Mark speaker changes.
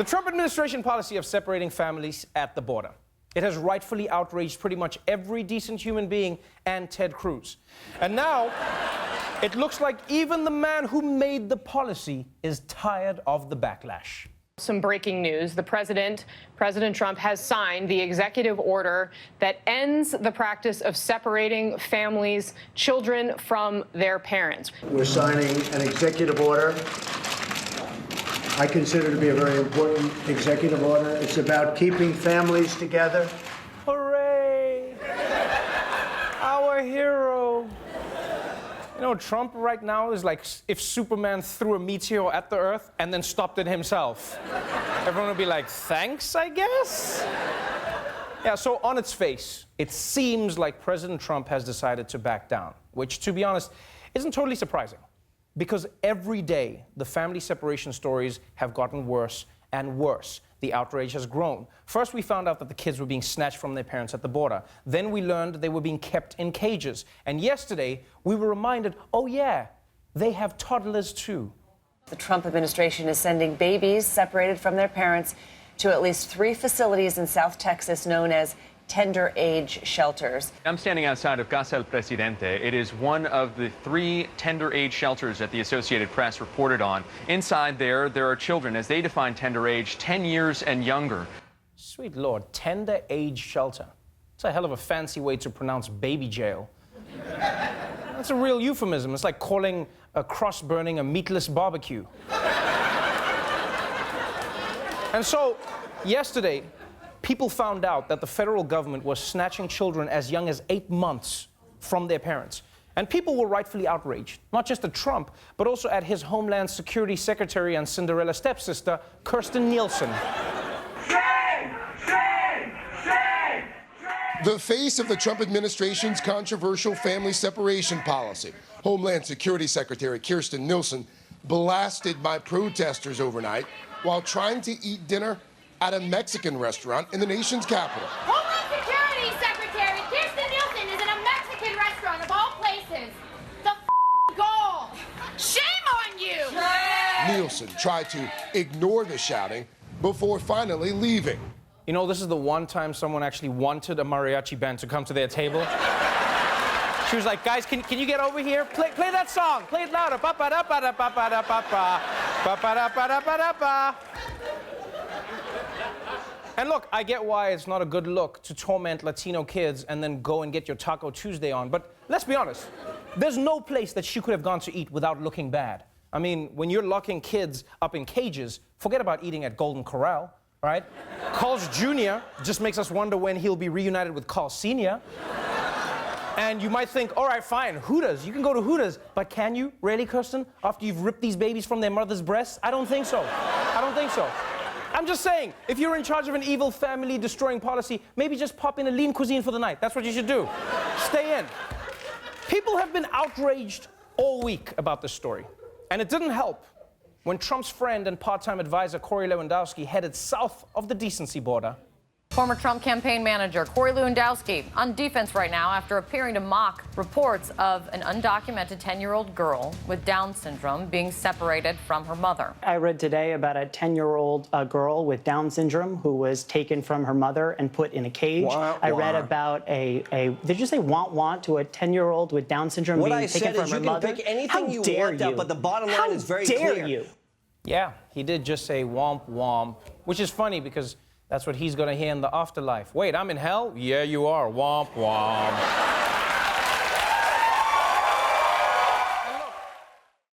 Speaker 1: The Trump administration policy of separating families at the border. It has rightfully outraged pretty much every decent human being and Ted Cruz. And now, it looks like even the man who made the policy is tired of the backlash.
Speaker 2: Some breaking news. President Trump, has signed the executive order that ends the practice of separating families, children from their parents.
Speaker 3: We're signing an executive order I consider to be a very important executive order. It's about keeping families together.
Speaker 1: Hooray! Our hero. You know, Trump right now is like if Superman threw a meteor at the Earth and then stopped it himself. Everyone would be like, thanks, I guess? Yeah, so on its face, it seems like President Trump has decided to back down, which, to be honest, isn't totally surprising. Because every day, the family separation stories have gotten worse and worse. The outrage has grown. First, we found out that the kids were being snatched from their parents at the border. Then we learned they were being kept in cages. And yesterday, we were reminded, oh yeah, they have toddlers too.
Speaker 4: The Trump administration is sending babies separated from their parents to at least 3 facilities in South Texas known as tender age shelters.
Speaker 5: I'm standing outside of Casa El Presidente. It is one of the 3 tender age shelters that the Associated Press reported on. Inside there are children, as they define tender age, 10 years and younger.
Speaker 1: Sweet Lord, tender age shelter. It's a hell of a fancy way to pronounce baby jail. That's a real euphemism. It's like calling a cross burning a meatless barbecue. And so, yesterday, people found out that the federal government was snatching children as young as 8 months from their parents. And people were rightfully outraged, not just at Trump, but also at his Homeland Security Secretary and Cinderella stepsister, Kirsten Nielsen.
Speaker 6: Shame! Shame! Shame!
Speaker 7: The face of the Trump administration's controversial family separation policy, Homeland Security Secretary Kirsten Nielsen blasted by protesters overnight while trying to eat dinner at a Mexican restaurant in the nation's capital.
Speaker 8: Homeland Security Secretary Kirsten Nielsen is in a Mexican restaurant of all places. The goal. Shame on you!
Speaker 7: Nielsen tried to ignore the shouting before finally leaving.
Speaker 1: You know, this is the one time someone actually wanted a mariachi band to come to their table. She was like, guys, can you get over here? Play that song. Play it louder. Ba-ba-da-ba-da-ba-ba-da-ba-ba. Ba-ba-da-ba-da-ba-da-ba. And look, I get why it's not a good look to torment Latino kids and then go and get your Taco Tuesday on, but let's be honest, there's no place that she could have gone to eat without looking bad. I mean, when you're locking kids up in cages, forget about eating at Golden Corral, right? Carl's Jr. just makes us wonder when he'll be reunited with Carl Sr. And you might think, all right, fine, Hooters, you can go to Hooters, but can you, really, Kirsten, after you've ripped these babies from their mother's breasts? I don't think so. I don't think so. I'm just saying, if you're in charge of an evil family-destroying policy, maybe just pop in a lean cuisine for the night. That's what you should do. Stay in. People have been outraged all week about this story. And it didn't help when Trump's friend and part-time advisor Corey Lewandowski headed south of the decency border.
Speaker 9: Former Trump campaign manager Corey Lewandowski on defense right now after appearing to mock reports of an undocumented 10-year-old girl with Down syndrome being separated from her mother.
Speaker 10: I read today about a 10-year-old girl with Down syndrome who was taken from her mother and put in a cage. I read about did you say want to a 10-year-old with Down syndrome being taken from her mother?
Speaker 11: What I said is you can pick anything you want out, but the bottom line is very clear.
Speaker 10: How dare you?
Speaker 1: Yeah, he did just say womp womp, which is funny because that's what he's gonna hear in the afterlife. Wait, I'm in hell? Yeah, you are. Womp womp.